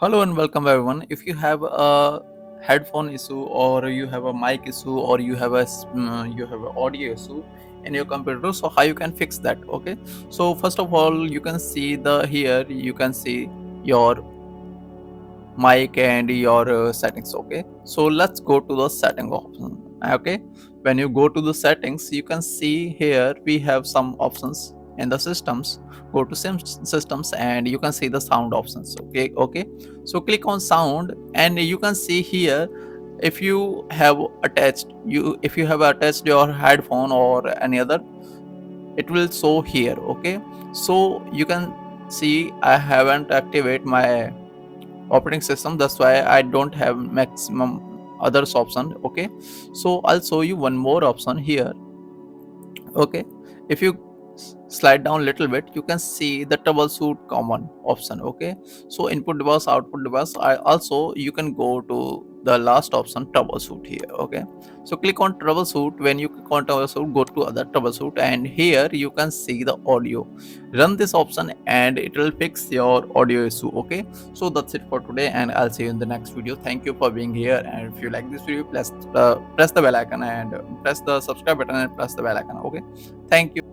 Hello and welcome everyone. If you have a headphone issue or you have a mic issue or you have an audio issue in your computer, so how you can fix that? Okay. So first of all, you can see you can see your mic and your settings. Okay. So let's go to the setting option. Okay. When you go to the settings, you can see here we have some options in the systems. Go to systems and you can see the sound options. Okay. So click on sound and you can see here if you have attached your headphone or any other, it will show here. Okay. So you can see I haven't activate my operating system, that's why I don't have maximum others option. Okay. So I'll show you one more option here. Okay. If you slide down a little bit, you can see the troubleshoot common option. Okay. So input device, output device. I also you can go to the last option, troubleshoot here. Okay. So click on troubleshoot. When you click on troubleshoot, go to other troubleshoot and here you can see the audio. Run this option and it will fix your audio issue. Okay. So that's it for today and I'll see you in the next video. Thank you for being here, and if you like this video, press the bell icon and press the subscribe button and press the bell icon. Okay. Thank you.